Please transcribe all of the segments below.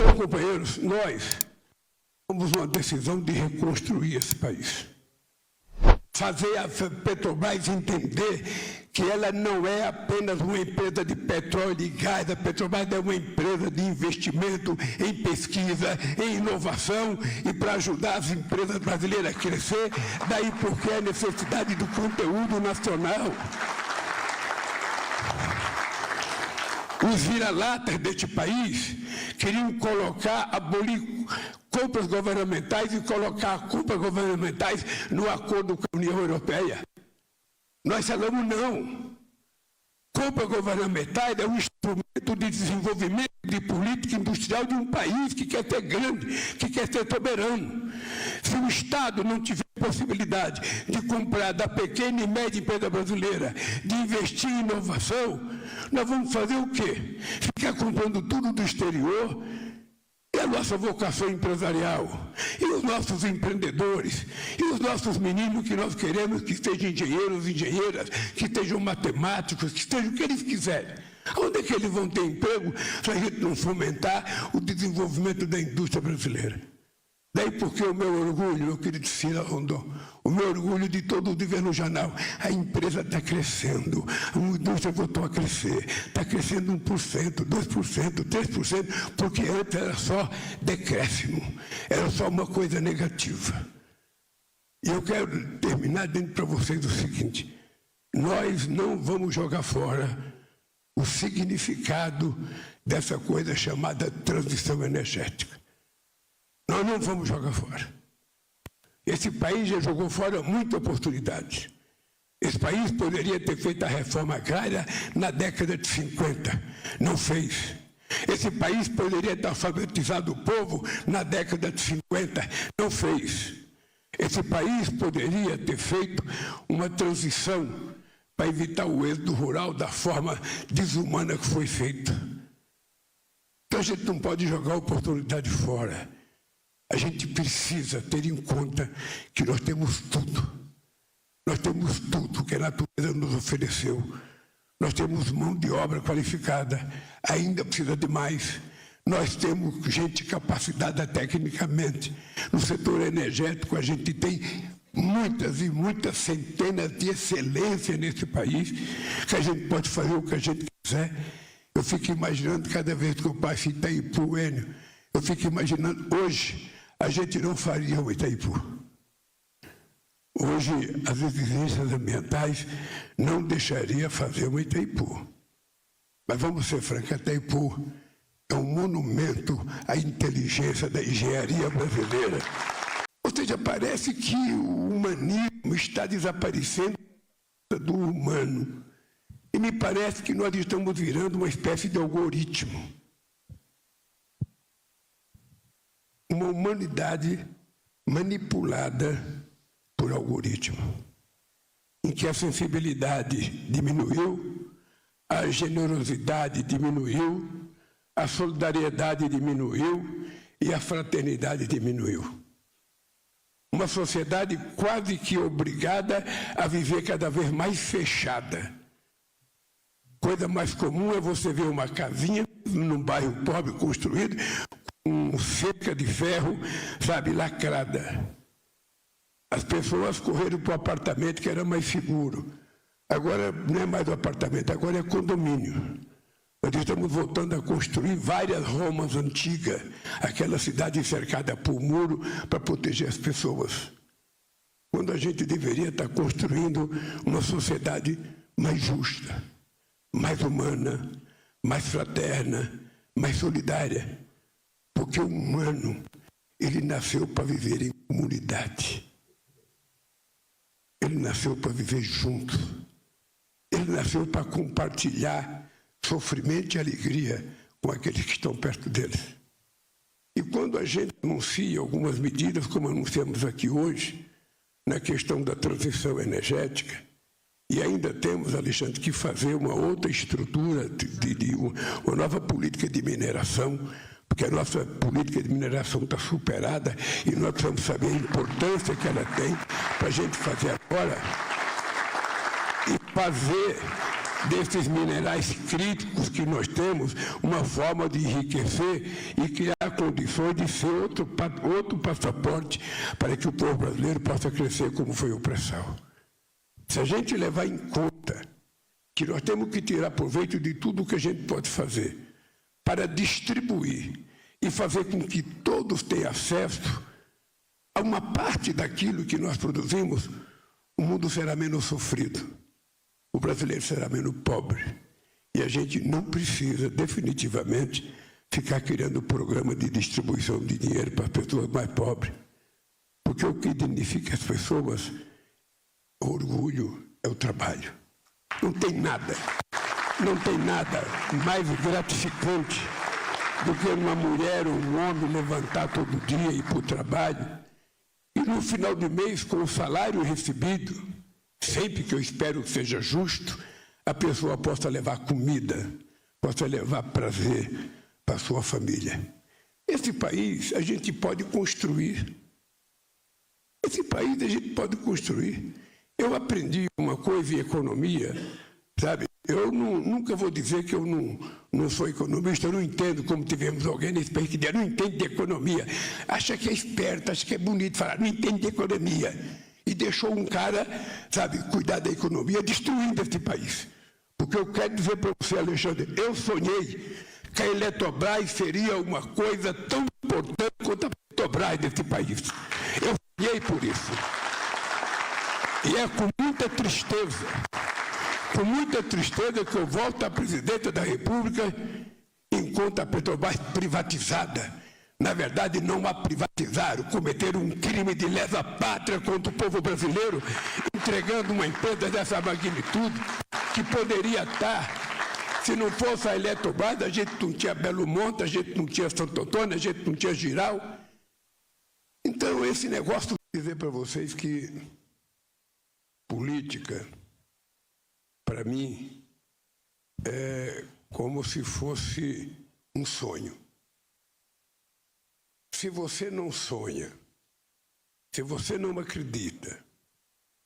Então, companheiros, nós tomamos uma decisão de reconstruir esse país. Fazer a Petrobras entender que ela não é apenas uma empresa de petróleo e gás. A Petrobras é uma empresa de investimento em pesquisa, em inovação e para ajudar as empresas brasileiras a crescer. Daí porque a necessidade do conteúdo nacional. Os vira-latas deste país queriam abolir compras governamentais e colocar compras governamentais no acordo com a União Europeia. Nós falamos não. Compras governamentais é um instrumento de desenvolvimento de política industrial de um país que quer ser grande, que quer ser soberano. Se o Estado não tiver possibilidade de comprar da pequena e média empresa brasileira, de investir em inovação, nós vamos fazer o quê? Ficar comprando tudo do exterior? E a nossa vocação empresarial? E os nossos empreendedores? E os nossos meninos que nós queremos que sejam engenheiros, engenheiras, que sejam matemáticos, que sejam o que eles quiserem? Onde é que eles vão ter emprego se a gente não fomentar o desenvolvimento da indústria brasileira? Daí porque o meu orgulho, meu querido Ciro Rondon, o meu orgulho de todo o governo jornal, a empresa está crescendo, a indústria voltou a crescer, está crescendo 1%, 2%, 3%, porque antes era só decréscimo, era só uma coisa negativa. E eu quero terminar dizendo para vocês o seguinte: nós não vamos jogar fora o significado dessa coisa chamada transição energética. Nós não vamos jogar fora. Esse país já jogou fora muita oportunidade. Esse país poderia ter feito a reforma agrária na década de 50, não fez. Esse país poderia ter alfabetizado o povo na década de 50, não fez. Esse país poderia ter feito uma transição para evitar o êxodo rural da forma desumana que foi feita. Então a gente não pode jogar a oportunidade fora. A gente precisa ter em conta que nós temos tudo. Nós temos tudo que a natureza nos ofereceu. Nós temos mão de obra qualificada, ainda precisa de mais. Nós temos gente capacitada tecnicamente. No setor energético, a gente tem muitas e muitas centenas de excelência nesse país, que a gente pode fazer o que a gente quiser. Eu fico imaginando, cada vez que eu passo em Itaipu, Enio, eu fico imaginando, hoje, a gente não faria o Itaipu. Hoje, as exigências ambientais não deixariam fazer o Itaipu. Mas vamos ser francos, Itaipu é um monumento à inteligência da engenharia brasileira. Ou seja, parece que o humanismo está desaparecendo do humano. E me parece que nós estamos virando uma espécie de algoritmo. Uma humanidade manipulada por algoritmo, em que a sensibilidade diminuiu, a generosidade diminuiu, a solidariedade diminuiu e a fraternidade diminuiu. Uma sociedade quase que obrigada a viver cada vez mais fechada. Coisa mais comum é você ver uma casinha num bairro pobre construído, com cerca de ferro, sabe, lacrada. As pessoas correram para o apartamento que era mais seguro. Agora não é mais o apartamento, agora é condomínio. Nós estamos voltando a construir várias Romas antigas, aquela cidade cercada por muro para proteger as pessoas. Quando a gente deveria estar construindo uma sociedade mais justa, mais humana, mais fraterna, mais solidária. Porque o humano, ele nasceu para viver em comunidade. Ele nasceu para viver junto. Ele nasceu para compartilhar sofrimento e alegria com aqueles que estão perto deles. E quando a gente anuncia algumas medidas, como anunciamos aqui hoje, na questão da transição energética, e ainda temos, Alexandre, que fazer uma outra estrutura, uma nova política de mineração, porque a nossa política de mineração está superada e nós precisamos saber a importância que ela tem para a gente fazer agora e fazer desses minerais críticos que nós temos, uma forma de enriquecer e criar condições de ser outro passaporte para que o povo brasileiro possa crescer como foi o pré-sal. Se a gente levar em conta que nós temos que tirar proveito de tudo que a gente pode fazer para distribuir e fazer com que todos tenham acesso a uma parte daquilo que nós produzimos, o mundo será menos sofrido, o brasileiro será menos pobre. E a gente não precisa, definitivamente, ficar criando programa de distribuição de dinheiro para as pessoas mais pobres. Porque o que dignifica as pessoas, o orgulho, é o trabalho. Não tem nada mais gratificante do que uma mulher ou um homem levantar todo dia e ir para o trabalho e no final do mês, com o salário recebido, sempre que eu espero que seja justo, a pessoa possa levar comida, possa levar prazer para a sua família. Esse país a gente pode construir. Esse país a gente pode construir. Eu aprendi uma coisa em economia, sabe? Eu nunca vou dizer que eu não sou economista, eu não entendo como tivemos alguém nesse país que diz, não entende de economia, acha que é esperto, acha que é bonito falar, não entende de economia. E deixou um cara, sabe, cuidar da economia, destruindo esse país. Porque eu quero dizer para você, Alexandre, eu sonhei que a Eletrobras seria uma coisa tão importante quanto a Petrobras desse país. Eu sonhei por isso. E é com muita tristeza que eu volto à presidência da República enquanto a Petrobras privatizada. Na verdade, não a privatizaram, cometeram um crime de lesa-pátria contra o povo brasileiro, entregando uma empresa dessa magnitude, que poderia estar, se não fosse a Eletrobras, a gente não tinha Belo Monte, a gente não tinha Santo Antônio, a gente não tinha Giral. Então, esse negócio, vou dizer para vocês que política, para mim, é como se fosse um sonho. Se você não sonha, se você não acredita,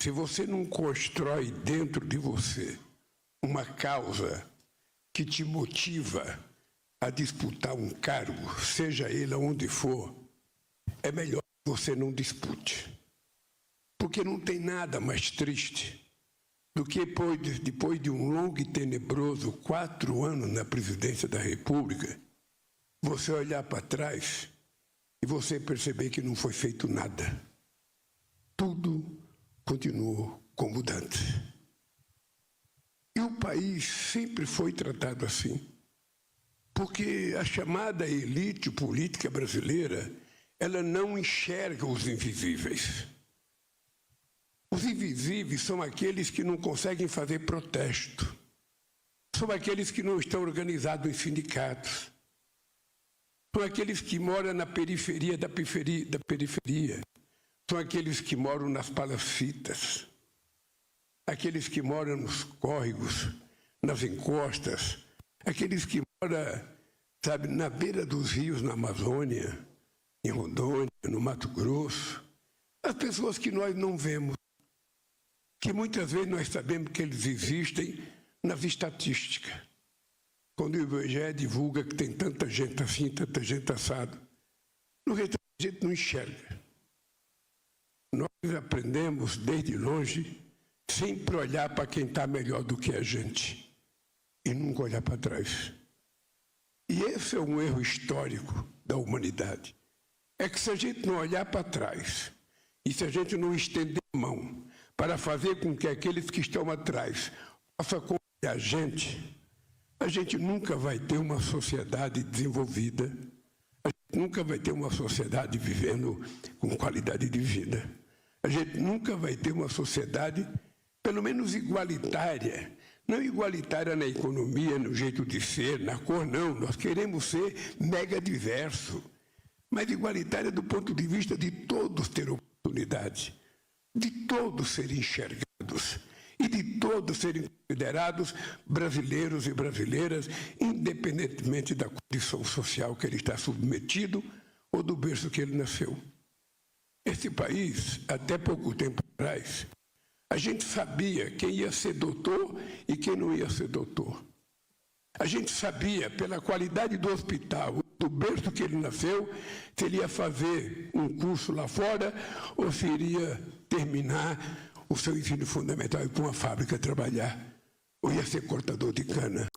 se você não constrói dentro de você uma causa que te motiva a disputar um cargo, seja ele onde for, é melhor que você não dispute. Porque não tem nada mais triste do que depois de um longo e tenebroso 4 anos na presidência da República, você olhar para trás e você perceber que não foi feito nada. Tudo continuou como antes. E o país sempre foi tratado assim, porque a chamada elite política brasileira, ela não enxerga os invisíveis. Os invisíveis são aqueles que não conseguem fazer protesto, são aqueles que não estão organizados em sindicatos, são aqueles que moram na periferia da periferia, são aqueles que moram nas palafitas, aqueles que moram nos córregos, nas encostas, aqueles que moram, sabe, na beira dos rios na Amazônia, em Rondônia, no Mato Grosso, as pessoas que nós não vemos, que muitas vezes nós sabemos que eles existem nas estatísticas. Quando o IBGE divulga que tem tanta gente assim, tanta gente assado, no restante a gente não enxerga. Nós aprendemos desde longe, sempre olhar para quem está melhor do que a gente e nunca olhar para trás. E esse é um erro histórico da humanidade. É que se a gente não olhar para trás e se a gente não estender a mão para fazer com que aqueles que estão atrás possam acompanhar a gente nunca vai ter uma sociedade desenvolvida, a gente nunca vai ter uma sociedade vivendo com qualidade de vida, a gente nunca vai ter uma sociedade, pelo menos igualitária, não igualitária na economia, no jeito de ser, na cor, não, nós queremos ser mega diverso, mas igualitária do ponto de vista de todos ter oportunidade, de todos serem enxergados e de todos serem considerados brasileiros e brasileiras, independentemente da condição social que ele está submetido ou do berço que ele nasceu. Esse país, até pouco tempo atrás, A gente sabia quem ia ser doutor e quem não ia ser doutor. A gente sabia, pela qualidade do hospital, do berço que ele nasceu, se ele ia fazer um curso lá fora ou se iria terminar o seu ensino fundamental e ir para uma fábrica trabalhar, ou ia ser cortador de cana.